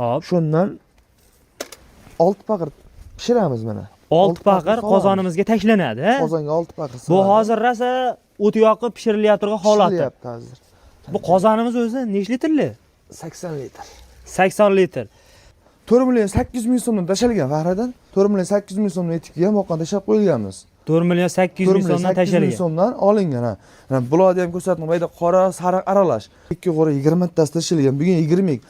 Hop. Shundan 6 paqir pishiramiz mana. 6 paqir qozonimizga tashlanadi, ha? Qozonga 6 paqir. Bu hozir rosa o't yoqib pishirilyapti holati. Pishiryapti hozir. Bu qozonimiz o'zi nech litrli? 80 litr. 80 litr. 4 million 800 ming so'mdan tashalgan Fahriddin. 4 million 800 ming so'mdan etib kelgan, boqqan tashab qo'yganmiz. 4 million 800 ming so'mdan 800 ming tashalgan. so'mdan olingan ha. Bularni ham ko'rsatdim, bu yerda qora, sariq aralash. 2 qo'ra 20 tasi tashalgan. Bugun 20 ming.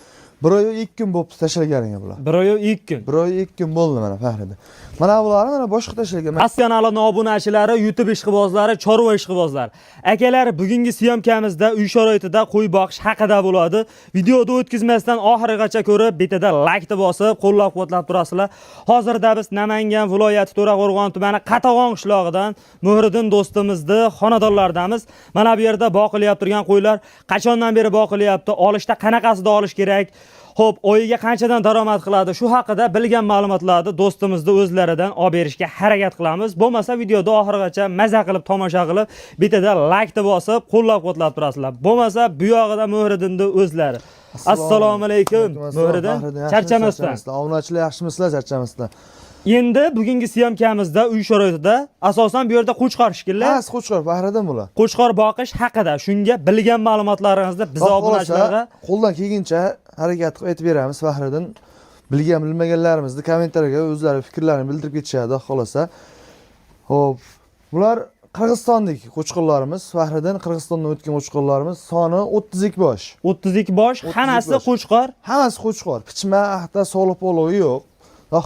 Bir oy 2 kun bo'libdi tashalganiga bular. Bir oy 2 kun. Bir oy 2 kun bo'ldi mana Fahriddin. Mana bular mana boshqa tashalgan. Kanali obunachilari, YouTube ishqibozlari, chorva ishqibozlari. Akalar, bugungi syomkamizda uy sharoitida qo'y boqish haqida bo'ladi. Videoni o'tkazmasdan oxirigacha ko'rib, bitida like bosib, qo'llab-quvvatlab turasizlar. Hozirda biz Namangan viloyati To'raqo'rg'on tumani Qatag'on qishlog'idan Muhriddin do'stimizni xonadonlaridamiz. Mana bu yerda boqilyapti turgan qo'ylar qachondan beri boqilyapti, olishda qanaqasida olish kerak? Xo'p, oyiga qanchadan daromad qiladi? Shu haqida bilgan ma'lumotlarni do'stimizni o'zlaridan olib berishga harakat qilamiz. Bo'lmasa videoda oxirigacha maza qilib tomosha qilib, bitada like bosib, qo'llab-quvvatlab turasizlar. Bo'lmasa bu yog'ida Muhriddinning o'zlari. Assalomu alaykum Muhriddin. Charchamasdan. Obunachilar yaxshimisizlar, charchamasdan. Endi bugungi syomkamizda uy sharoitida asosan bu yerda qo'chqor shekilli. Ha, qo'chqor Fahriddin bular. Qo'chqor boqish haqida shunga bilgan ma'lumotlaringizni biz obunachilarga qo'ldan kelguncha harakat qilib aytib beramiz Fahriddin. Bilgan bilmaganlarimizni kommentariyga o'zlari fikrlarini bildirib ketishadi, xolosa. Xo'p, bular Qirg'izistondagi qo'chqorlarimiz, Fahriddin Qirg'izistondan o'tgan qo'chqorlarimiz soni 32 bosh. 32 bosh, hammasi qo'chqor. Hammasi qo'chqor. Pichma, ahda, soliq polovi yo'q.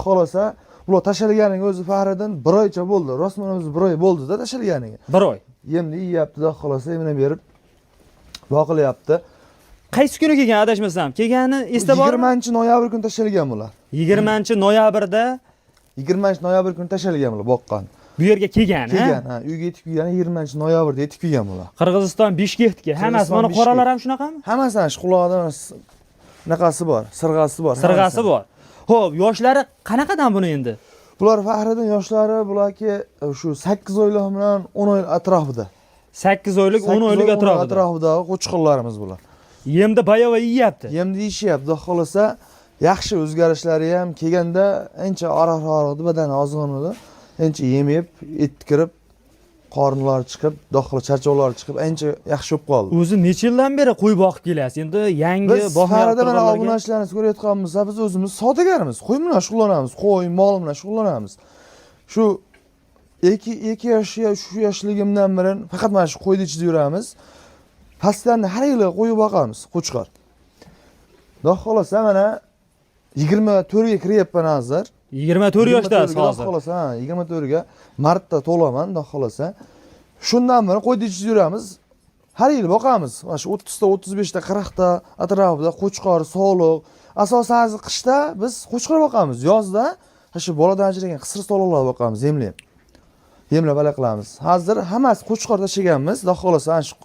Xolosa, bular tashalganiga o'zi Fahriddin 1 oycha bo'ldi. Rostmanimiz 1 oy bo'ldi-da tashalganiga. 1 oy. Yemni yeyapti-da, xolosa, yemini berib boqilyapti. Qaysi kuni kelgan adashmasam? Kelgani esda bormi? 20-noyabr kuni tashalgan bular. 20-noyabrda 20-noyabr kuni tashalgan bular boqqan. Bu yerga kelgan, ha? Kelgan, ha, uyga yetib kelgani 20-noyabrda yetib kelgan bular. Qirg'iziston Bishkekga. Hammasi mana qoralar ham shunaqami? Hammasi shu quloqda naqasi bor, sirg'asi bor. Sirg'asi bor. Xo'p, yoshlari qanaqadan buni endi? Bular Fahriddin yoshlari bularki shu 8 oylik bilan 10 oy atrofida. 8 oylik, 10 oylik atrofida qo'chqorlarimiz bular. Yemda bayava yeyapti. Yemda yeyapti, xolosa yaxshi o'zgarishlari ham kelganda ancha oraq-oraq badani ozg'inida, ancha yemib, etkirib, qornlari chiqib, dohli charchoqlari chiqib, ancha yaxshi bo'lib qoldi. O'zi necha yildan beri qo'y boqib kelasiz? Endi yangi boqyapti. Biz mana obunachilarni ko'rayotganmiz, biz o'zimiz savdogarimiz. Qo'y bilan shug'ullanamiz, qo'y, mol bilan shug'ullanamiz. Shu 2 yoshga shu yoshligimdan beri faqat mana shu qo'yni ichida yuramiz. Pastlarni har yili qo'yib boqamiz, qo'chqor. Xohlasa mana 24 ga kiryapman hozir. 24 yoshdasiz hozir. Xohlasa, 24 ga martda to'laman, xohlasa. Shundan beri qo'yni ichida yuramiz. Har yil boqamiz. Mana shu 30 ta, 35 ta, 40 ta atrofida qo'chqor, soliq. Asosan hozir qishda biz qo'chqor boqamiz. Yozda shu boladan ajragan qisir soliqlar boqamiz, yemlab ala qilamiz. Hozir hammasi qo'chqor tashaganmiz. Xohlasa shu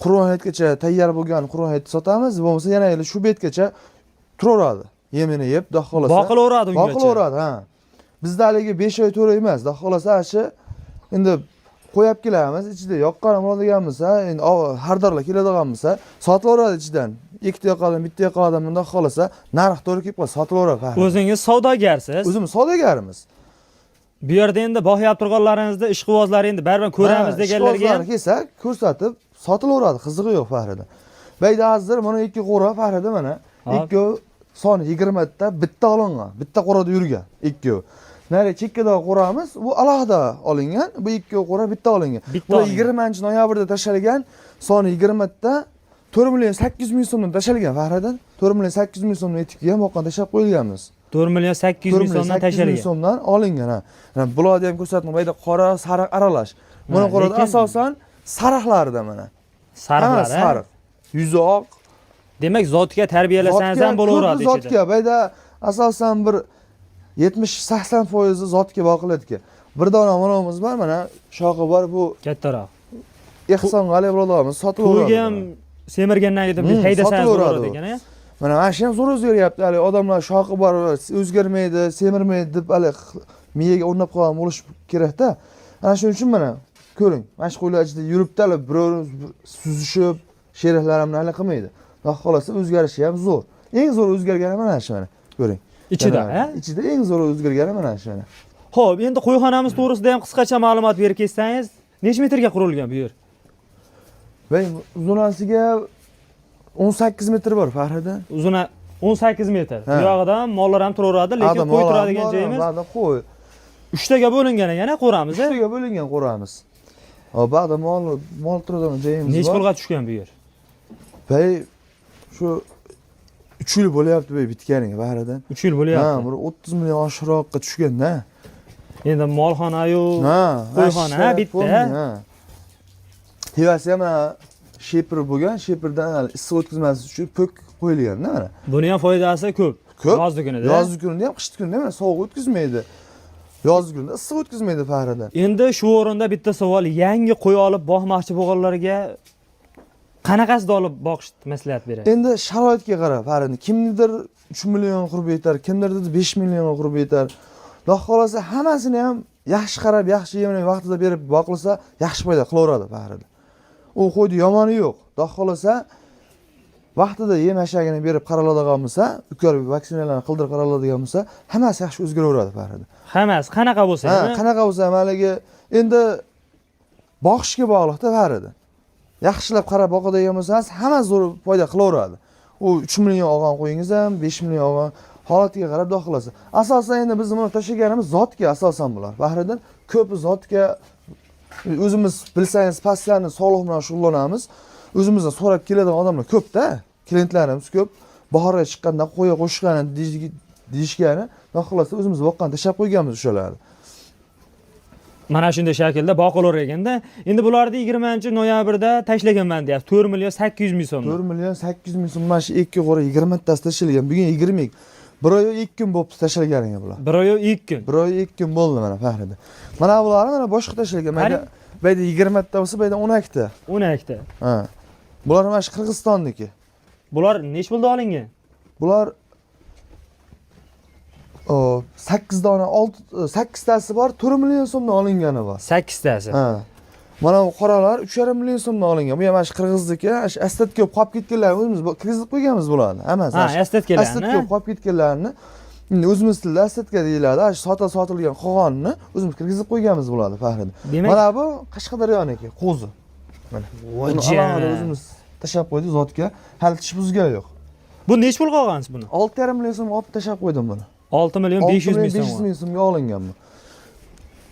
Qur'on hayitgacha tayyor bo'lgan Qur'on hayit sotamiz, bo'lmasa yana shu betgacha turaveradi. Yemini yeb, xohlasa. Boqilaveradi ungacha. Boqilaveradi, ha. Bizda haligi 5 oy to'ra emas, xohlasa shu endi qo'yib kelamiz, ichida yoqqan bo'ladigan bo'lsa, endi hardorlar keladigan bo'lsa, sotilaveradi ichidan. Ikkita yoqqan, bitta yoqqan bunday xohlasa, narx to'g'ri kelib qolsa, sotilaveradi. O'zingiz savdogarsiz. O'zimiz savdogarimiz. Bu yerda endi boqyap turganlaringizni ishqibozlar endi baribir ko'ramiz deganlarga ham kelsa, ko'rsatib sotilaveradi, qizig'i yo'q Fahriddin. Bayda hozir mana 2 qo'ra Fahriddin mana 2 soni 20 ta bitta olingan, bitta qo'rada yurgan 2. Nari chekkada qo'ramiz, bu alohida olingan, bu 2 qo'ra bitta olingan. Bu 20-noyabrda tashalgan, soni 20 ta 4 million 800 ming so'mdan tashalgan Fahriddin. 4 million 800 ming so'mdan yetib kelgan, boqqan tashab qo'yilganmiz. 4 million 800 ming so'mdan tashalgan. So'mdan olingan ha. Bularni ham ko'rsatdim, bayda qora, sariq aralash. Buni qo'rada asosan sariqlarda mana. Sariqlar, sariq. Yuzi oq. Demak, zotga tarbiyalasangiz ham bo'laveradi ichida. Zotga bayda asosan bir 70-80% zotga boqiladiki. Bir dona monamiz bor, mana shoxi bor, bu kattaroq. Ehsonga olib bo'lamiz, sotilaveradi. Qo'yga ham semirgandan keyin haydasangiz bo'laveradi ekan-a. Mana shu ham zo'r o'zgaryapti. Hali odamlar shoxi bor, o'zgarmaydi, semirmaydi deb hali miyaga o'rnab qolgan bo'lish kerak-da. Ana shuning uchun mana ko'ring, mana shu qo'ylar ichida yuribdi, hali birov suzishib, sheriklarimni hali qilmaydi. Xohlasa o'zgarishi ham zo'r. Eng zo'r o'zgargani mana shu mana. Ko'ring. Ichida, Mana, ichida eng zo'r o'zgargani mana shu mana. Xo'p, endi qo'yxonamiz to'g'risida ham qisqacha ma'lumot berib ketsangiz, necha metrga qurilgan bu yer? Va uzunasiga 18 metr bor Fahriddin. Uzuni 18 metr. Bu yog'idan mollar ham turaveradi, lekin qo'y turadigan joyimiz Ba'da qo'y. 3 taga bo'lingan ekan, qo'ramiz. 3 taga bo'lingan qo'ramiz. Ba'da mol turadigan joyimiz bor. Necha pulga tushgan bu yer? Bey shu 3 yil bo'lyapti bey bitganiga Fahriddin. 3 yil bo'lyapti. Ha, bir 30 million oshiroqqa tushganda. Endi molxona-yu, qo'yxona bitta. Tevasi ham sheper bo'lgan, sheperdan issiq o'tkazmaslik uchun pok qo'yilgan-da mana. Buni ham foydasi ko'p. Yozgi kunida. Yozgi kunida ham, qishki kunida ham sovuq o'tkazmaydi. Yozgi kunida issiq o'tkazmaydi Fahriddin. Endi shu o'rinda bitta savol, yangi qo'y olib boqmoqchi bo'lganlarga qanaqasida olib boqish maslahat beradi? Endi sharoitga qarab Fahriddin, kimnidir 3 million qurib yetar, kimdirdir 5 million qurib yetar. Xudo xolasa hammasini ham yaxshi qarab, yaxshi yemini vaqtida berib boqilsa, yaxshi foyda qilaveradi Fahriddin. U qo'ydi yomoni yo'q. Xudo xolasa vaqtida yem ashagini berib qaraladigan bo'lsa, ukar vaksinalarni qildirib qaraladigan bo'lsa, hammasi yaxshi o'zgaraveradi Fahriddin. Hammasi qanaqa bo'lsa, qanaqa bo'lsa, maligi endi boqishga bog'liqda Fahriddin. Yaxshilab qarab boqadigan bo'lsangiz, hammasi zo'r foyda qilaveradi. U 3 million olgan qo'yingiz ham, 5 million olgan holatiga qarab xudo xolasa. Asosan endi biz buni tashlaganimiz zotga asosan bular. Fahriddin ko'pi zotga o'zimiz bilsangiz pastlarni sog'liq bilan shug'ullanamiz. O'zimizdan so'rab keladigan odamlar ko'p-da. Klientlarimiz ko'p. Bahorga chiqqanda qo'ya qo'shgani deyishgani, xudo xolasa o'zimiz boqqan tashlab qo'yganmiz o'shalarni. Mana shunday shaklda boqilaverganda, endi bularni 20-noyabrda tashlaganman deyapti. 4 million 800 ming so'm. 4 million 800 ming so'm mana shu 2 qo'ra 20 tasi tashlagan. Bugun 20. Bir oy 2 kun bo'lib tashlaganiga bular. Bir oy 2 kun. Bir oy 2 kun bo'ldi mana Fahriddin. Mana bular mana boshqa tashlagan. Bayda 20 ta bo'lsa, bayda 10 ta. 10 ta. Ha. Bular mana shu Qirg'izistonniki. Bular nech pulda olingan? Bular 8 dona 8 tasi bor, 4 million so'mdan olingani bor. 8 tasi. Ha. Mana bu qoralar 3,5 million so'mdan olingan. Bu ham mana shu Qirg'izniki, astat ko'p qolib ketganlar o'zimiz kirgizib qo'yganmiz bularni. Hammasi. Ha, astatkalarni. Astat ko'p qolib ketganlarni o'zimiz tilda astatka deyiladi. Shu sotilgan qog'onni o'zimiz kirgizib qo'yganmiz bularni Fahriddin. Mana bu Qashqadaryoniki, qo'zi. Mana. Buni o'zimiz tashlab qo'ydik zotga. Hali tish buzgani yo'q. Bu nech pul qolgansiz buni? 6,5 million so'm olib tashlab qo'ydim buni. 6 million 500 ming so'm. 500 ming so'mga olingan bu.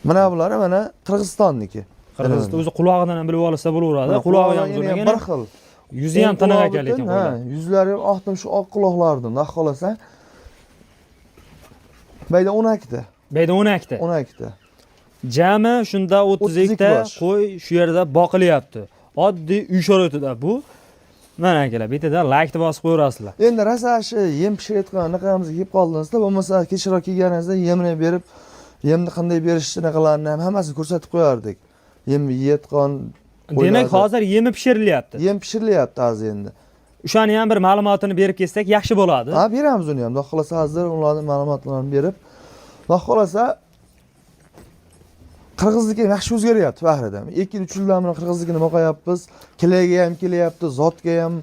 Mana bular mana Qirg'izistonniki. Qirg'iziston o'zi qulog'idan ham bilib olsa bo'laveradi. Qulog'i ham zo'rgan. Bir xil. Yuzi ham tanaga ekan lekin qo'ylar. Yuzlari ham oqdim shu oq quloqlardan, xudo xolasa. Bayda 12 ta. Bayda 12 ta. 12 ta. Jami shunda 32 ta qo'y shu yerda boqilyapti. Oddiy uy sharoitida bu. Mana akalar, bittadan like deb bosib qo'yasizlar. Endi rasashi yem pishirayotgan anaqamizga kelib qoldingizda, bo'lmasa kechroq kelganingizda yemini berib, yemni qanday berishni naqalarini ham hammasini ko'rsatib qo'yardik. Yem yeyotgan. Demak, hozir yemi pishirilyapti. Yem pishirilyapti hozir endi. O'shani ham bir ma'lumotini berib ketsak yaxshi bo'ladi. Ha, beramiz uni ham. Xudo xolasa hozir ularning ma'lumotlarini berib, xudo xolasa Qirg'izniki yaxshi o'zgaryapti Fahriddin. 2-3 yildan beri Qirg'iznikini boqayapmiz. Kilaga ham kelyapti, zotga ham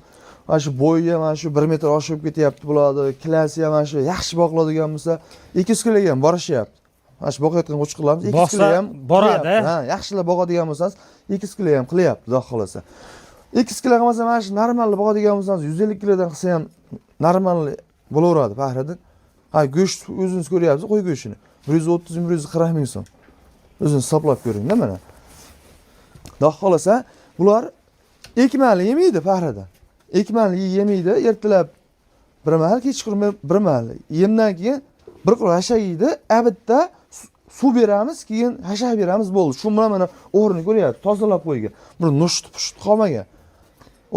mana shu bo'yi ham mana shu 1 metr oshib ketyapti bularni. Kilasi ham mana shu yaxshi boqiladigan bo'lsa, 200 kiloga ham borishyapti. Mana shu boqayotgan qo'chqirlarimiz 200 kilo ham boradi. Ha, yaxshilab boqadigan bo'lsangiz 200 kilo ham qilyapti, xudo xolasa. 200 kilo qilmasa mana shu normal boqadigan bo'lsangiz 150 kilodan qilsa ham normal bo'laveradi Fahriddin. Ha, go'sht o'zingiz ko'ryapsiz, qo'y go'shtini. 130-140 ming so'm. O'zingiz hisoblab ko'ring-da mana. Xudo xolasa, bular ekmali yemaydi Fahriddin. Ekmali yemaydi, ertalab bir mahal, kechqurun bir mahal. Yemdan keyin bir quloq hashak yeydi, abitda suv beramiz, keyin hashak beramiz bo'ldi. Shu bilan mana o'g'rini ko'ryapsiz, tozalab qo'ygan. Bir nushti-pushti qolmagan.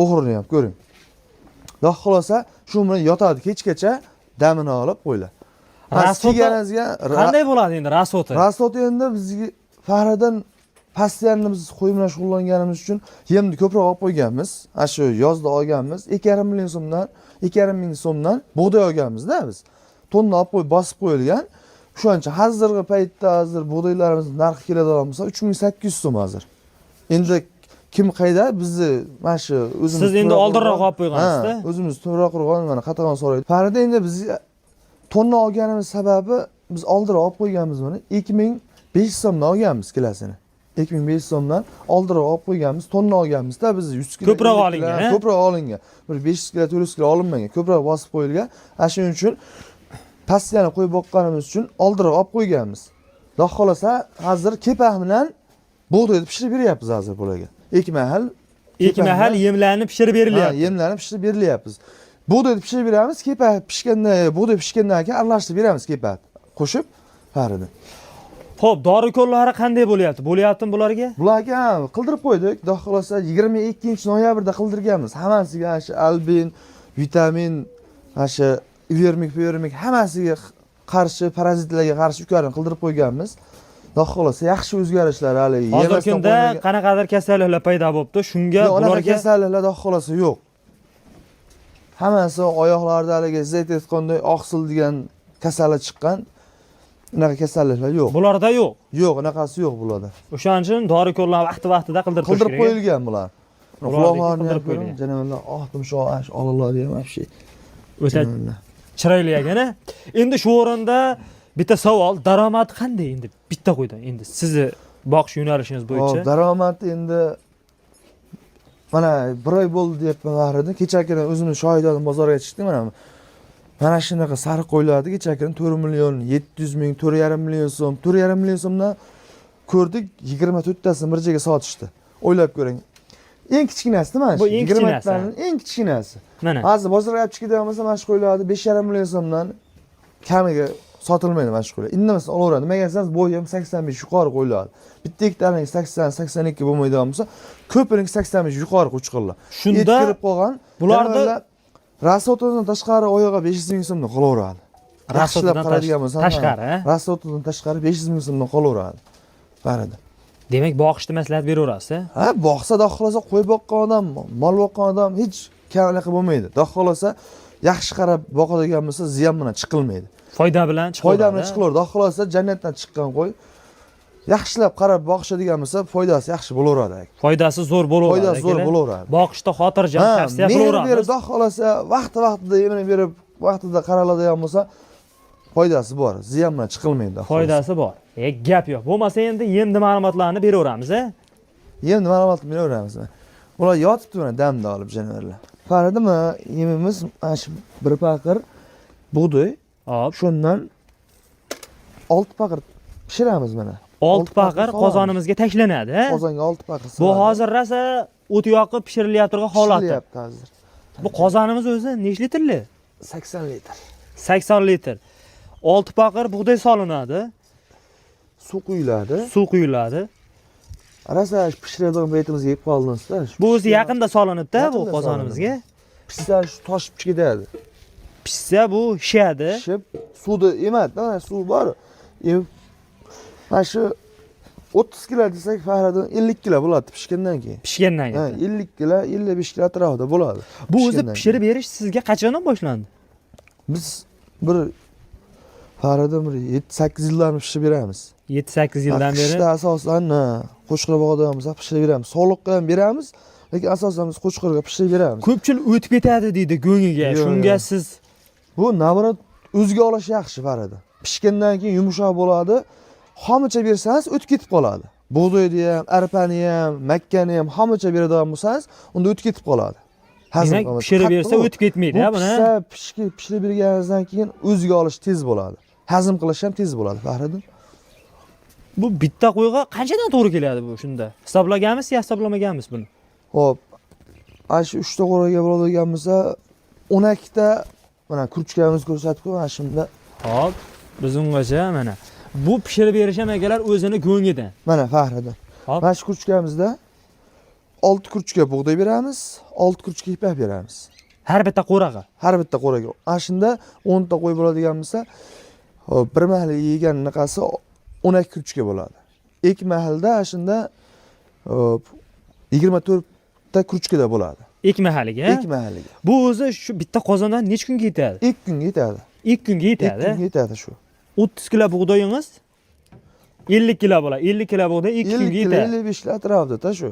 O'g'rini ham ko'ring. Xudo xolasa, shu bilan yotadi kechgacha, damini olib qo'ylar. Rasotga qanday bo'ladi endi rasoti? Rasot endi bizga Fahriddin pastlarni biz qo'y bilan shug'ullanganimiz uchun yemni ko'proq olib qo'yganmiz. Ha shu yozda olganmiz. 2,5 million so'mdan, 2,5 ming so'mdan bug'doy olganmiz-da biz. Tonna olib qo'yib bosib qo'yilgan. Shuncha hozirgi paytda hozir bug'doylarimiz narxi keladigan bo'lsa 3800 so'm hozir. Endi kim qayda bizni mana shu o'zimiz Siz endi oldinroq olib qo'ygansiz-da. O'zimiz to'g'riroq qilgan mana qatag'on so'raydi. Farida endi biz tonna olganimiz sababi biz oldinroq olib qo'yganmiz buni 2500 so'mdan olganmiz kilasini. 2500 so'mdan oldinroq olib qo'yganmiz, tonna olganmiz-da biz 100 kilo. Ko'proq olingan, Ko'proq olingan. Bir 500 kilo, 400 kilo olinmagan, ko'proq bosib qo'yilgan. Ana shuning uchun pastiyani qo'yib boqqanimiz uchun oldinroq olib qo'yganmiz. Xudo xolasa hozir kepah bilan bug'doyni pishirib beryapmiz hozir bularga. Ikki mahal yemlarni pishirib berilyapti. Yemlarni pishirib berilyapmiz. Bug'doyni pishirib beramiz, kepah pishganda, bug'doy pishgandan keyin aralashtirib beramiz kepah qo'shib Farida. Xo'p, dori-ko'llari qanday bo'lyapti? Bo'lyaptimi bularga? Bularga qildirib qo'ydik. Xudo xolasa 22-noyabrda qildirganmiz. Hammasiga shu albin, vitamin, shu vermik hammasiga qarshi, parazitlarga qarshi ukarini qildirib qo'yganmiz. Xudo xolasa yaxshi o'zgarishlar hali. Hozirgi kunda qanaqadir kasalliklar paydo bo'libdi. Shunga bularga kasalliklar xudo xolasa yo'q. Hammasi oyoqlarda haligi zayt etqonday oqsil degan kasallik chiqqan. Unaqa kasalliklar yo'q. Bularda yo'q. Yo'q, unaqasi yo'q bularda. O'shaning uchun dori-ko'llarni vaqti-vaqtida qildirib qo'yilgan bular. Quloqlarini qildirib qo'yilgan. janavarlar tumshoq olalari ham вообще. O'ta chiroyli ekan-a. Endi shu o'rinda bitta savol, daromad qanday endi bitta qo'ydan? Endi sizni boqish yo'nalishingiz bo'yicha. Daromad endi mana 1 oy bo'ldi deyapman Farida. Kechagina o'zimiz shohidadan bozorga chiqdik mana. Mana shunaqa sariq qo'ylardi kechagina 4 million 700 ming, 4,5 million so'm, 4,5 million so'mdan ko'rdik 24 tasini bir joyga sotishdi. O'ylab ko'ring. Eng kichkinasi mana shu. Bu eng kichkinasi. Eng kichkinasi. Mana. Hozir bozorga olib chiqadigan bo'lsa mana shu qo'ylarni 5,5 million so'mdan kamiga sotilmaydi mana shu qo'ylar. Indamasdan olaveradi. Nimaga desangiz bo'yi ham 85 yuqori qo'yiladi. Bitta ikkitaning 80, 82 bo'lmaydigan bo'lsa, ko'pining 85 yuqori qo'chqirlar. Shunda kirib qolgan. bularni rasotidan tashqari oyog'iga 500 ming so'mdan qolaveradi. Rasotidan qaraydigan bo'lsa, tashqari, rasotidan tashqari 500 ming so'mdan qolaveradi. Farida. Demak, boqishni maslahat beraverasiz. Ha, boqsa da xolosa qo'y boqqan odam, mol boqqan odam hech kamligi bo'lmaydi. Da xolosa yaxshi qarab boqadigan bo'lsa, ziyon bilan chiqilmaydi. Foyda bilan chiqadi. Foyda bilan chiqiladi. Da xolosa jannatdan chiqqan qo'y yaxshilab qarab boqishadigan bo'lsa, foydasi yaxshi bo'laveradi. Foydasi zo'r bo'laveradi. Foydasi zo'r bo'laveradi. Boqishda xotirjam tavsiya qilaveramiz. Berib, da xolosa vaqti-vaqtida yemini berib, vaqtida qaraladigan bo'lsa, foydasi bor. Ziyon bilan chiqilmaydi. Foydasi bor. Gap yo'q. Bo'lmasa endi yemni ma'lumotlarni beraveramiz, a? Yemni ma'lumotni beraveramiz. Ular yotibdi mana damda olib janavarlar. Faridimi, yemimiz mana shu bir paqir bug'doy. Hop, shundan 6 paqir pishiramiz mana. 6 paqir qozonimizga tashlanadi, a? Qozonga 6 paqir. Bu hozir rosa o't yoqib pishirilayotgan holati. Pishiryapti hozir. Bu qozonimiz o'zi nech litrli? 80 litr. 80 litr. 6 paqir bug'doy solinadi. Suv quyiladi. Suv quyiladi. Rosa pishiradigan paytimizga yeb qoldingizda. Bu o'zi yaqinda solinibdi bu qozonimizga. Pishsa shu toshib ketadi. Pishsa bu shishadi. Pishib suvni emadi, mana suv bor. Mana shu 30 kilo desak Farida 50 kilo bo'ladi pishgandan keyin. Pishgandan keyin. 50 kilo, 55 kilo atrofida bo'ladi. Bu o'zi pishirib berish sizga qachondan boshlandi? Biz bir Farida bir 7-8 yildan pishirib beramiz. 7-8 yildan beri. Qishda asosan qo'chqor bog'da bo'lsa pishirib beramiz. Sog'liqqa ham beramiz, lekin asosan biz qo'chqorga pishirib beramiz. Ko'pchilik o'tib ketadi deydi go'ngiga. Shunga siz bu navrot o'ziga olish yaxshi Farida. Pishgandan keyin yumshoq bo'ladi. Xomicha bersangiz o'tib ketib qoladi. Bug'doyni ham, arpani ham, makkani ham xomicha beradigan bo'lsangiz, unda o'tib ketib qoladi. Demak, pishirib bersa o'tib ketmaydi, ha buni. Pishirib berganingizdan keyin o'ziga olish tez bo'ladi. Hazm qilish ham tez bo'ladi, Farida. Bu bitta qo'yga qanchadan to'g'ri keladi bu shunda? Hisoblaganmiz yo hisoblamaganmiz buni? Xo'p. Ana shu 3 ta qo'yga bo'ladigan bo'lsa, 12 ta mana kurchkamiz ko'rsatib qo'y, mana shunda. Hop, biz ungacha mana bu pishirib berish ham akalar o'zini go'ngidan. Mana Farida. Mana shu kurchkamizda 6 kurchka bug'doy beramiz, 6 kurchka ipak beramiz. Har bitta qo'raga. Har bitta qo'raga. Ana shunda 10 ta qo'y bo'ladigan bo'lsa, bir mahal yegan naqasi 12 kurchka bo'ladi. Ikki mahalda ana shunda 24 ta kurchkada bo'ladi. Ikki mahaliga. Ikki mahaliga. Bu o'zi shu bitta qozondan necha kunga yetadi? 2 kunga yetadi. 2 kunga yetadi. 2 kunga yetadi shu. 30 kilo bug'doyingiz 50 kilo bo'ladi. 50 kilo bug'doy 2 kunga yetadi. 55 kilo atrofida shu.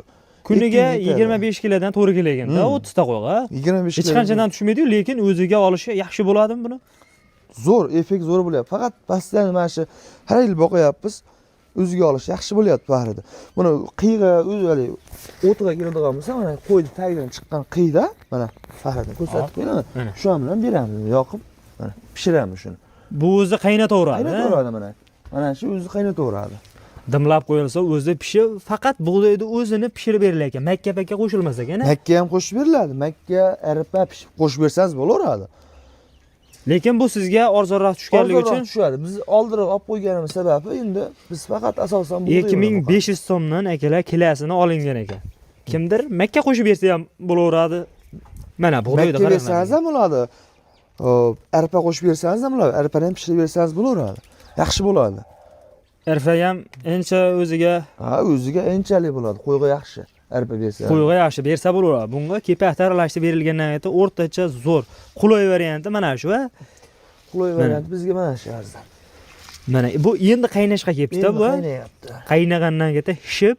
Kuniga 2 litr. 25 kilodan to'g'ri kelganda 30 ta qo'yga. 25 Hech qanchadan tushmaydi, lekin o'ziga olishi yaxshi bo'ladimi buni? zo'r, effekt zo'r bo'lyapti. Faqat pastdan mana shu har yil boqyapmiz. O'ziga olish yaxshi bo'lyapti Fahrida. Buni qiyga o'zali o'tga keladigan bo'lsa, mana qo'yni tagidan chiqqan qiyda, mana Fahrida ko'rsatib qo'yaman. Shu bilan beramiz, yoqib, mana pishiramiz shuni. Bu o'zi qaynataveradi. Qaynataveradi mana. Mana shu o'zi qaynataveradi. Dimlab qo'yilsa o'zi pishib, faqat bug'doyni o'zini pishirib berilar ekan. Makka qo'shilmas ekan. Makka ham qo'shib beriladi. Makka, arpa pishib qo'shib bersangiz bo'laveradi. Lekin bu sizga arzonroq tushganligi uchun tushadi. Biz oldinroq olib qo'yganimiz sababi endi biz faqat asosan bu 2500 so'mdan akalar kilasini olingan ekan. Kimdir Makka qo'shib bersa ham bo'laveradi. Mana bug'doyda Makka bersangiz ham bo'ladi. Arpa qo'shib bersangiz ham bo'ladi. Arpani ham pishirib bersangiz bo'laveradi. Yaxshi bo'ladi. Arpa ham ancha o'ziga o'ziga anchalik bo'ladi. Qo'yga yaxshi. Arpa bersa. Qo'yga yaxshi bersa bo'laveradi. Bunga kepak aralashtirib berilgandan keyin o'rtacha zo'r, qulay varianti mana shu. Qulay varianti bizga mana shu arzon. Mana bu endi qaynashga kelibdi bu. Qaynayapti. Qaynagandan keyin hishib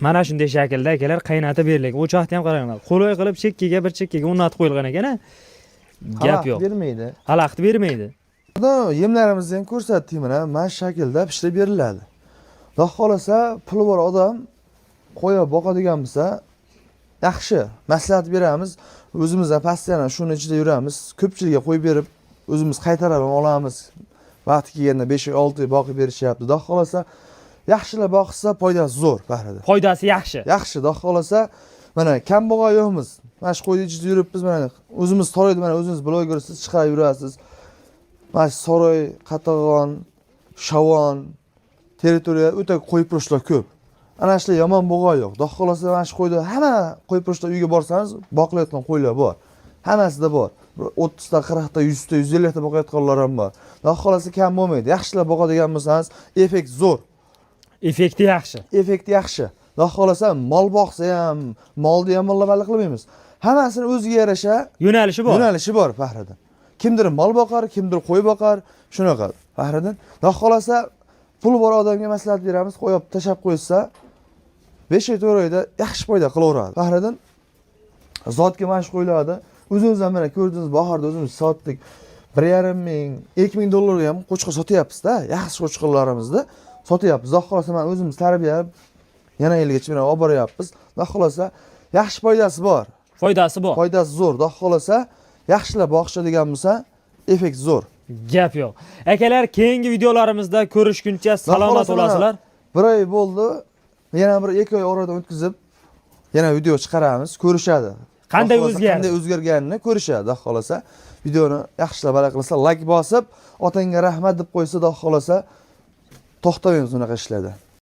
mana shunday shaklda akalar qaynatib berilgan. O'choqni ham qaranglar. Qulay qilib chekkaga bir chekkaga o'rnatib qo'yilgan ekan. Gap yo'q. Bermaydi. Xalaqit bermaydi. Yemlarimizni ham ko'rsatdik mana shu shaklda pishirib beriladi. Xudo xolasa puli bor odam qo'yib boqadigan bo'lsa, yaxshi maslahat beramiz. O'zimiz ham pastdan shuni ichida yuramiz. Ko'pchilikga qo'yib berib, o'zimiz qaytarib olamiz. Vaqti kelganda 5-6 oy boqib berishyapti. Xudo xolasa yaxshilab boqsa foydasi zo'r Fahrida. Foydasi yaxshi. Yaxshi, xudo xolasa mana kambag'al yo'qmiz. Mana shu qo'yni ichida yuribmiz, mana o'zimiz Soroyda mana o'zingiz blogersiz chiqarib yurasiz. Mana shu Soroy, Qatag'on, Shavon territoriya o'ta qo'y proshlar ko'p. Ana shular yomon bo'g'ay yo'q. Xudo xolasa mana shu qo'yda hamma qo'y proshlar uyga borsangiz, boqilayotgan qo'ylar bor. Hammasida bor. 30 ta, 40 ta, 100 ta, 150 ta boqayotganlar ham bor. Xudo xolasa kam bo'lmaydi. Yaxshilab boqadigan bo'lsangiz, effekt zo'r. Effekti yaxshi. Effekti yaxshi. Xudo xolasa mol boqsa ham, molni ham mollabalik qilmaymiz. Hammasini o'ziga yarasha Yo'nalishi bor. Yo'nalishi bor Fahrida. Kimdir mol boqar, kimdir qo'y boqar, shunaqa. Fahrida. Xudo xolasa pul bor odamga maslahat beramiz, qo'yib tashab qo'ysa 5-4 oyda yaxshi foyda qilaveradi. Fahriddin zotga mana shu qo'yiladi. O'zingiz ham mana ko'rdingiz, bahorda o'zimiz sotdik. 1,5 ming, 2 ming dollarga ham qo'chqor sotyapmiz-da. Yaxshi qo'chqorlarimizni sotyapmiz. Xudo xolasa men o'zimiz tarbiyalab yana yilgacha mana olib boryapmiz. Xudo xolasa yaxshi foydasi bor. Foydasi bor. Foydasi zo'r. Xudo xolasa yaxshilab boqishadigan bo'lsa, effekt zo'r. Gap yo'q. Akalar, keyingi videolarimizda ko'rishguncha salomat bo'lasizlar. 1 oy bo'ldi. Yana bir 2 oy oradan o'tkazib yana video chiqaramiz, ko'rishadi. Qanday o'zgarganini ko'rishadi. Xudo xolasa videoni yaxshilab baraka qilsa, like bosib, otangga rahmat deb qo'ysa, xudo xolasa to'xtamaymiz unaqa ishlarda.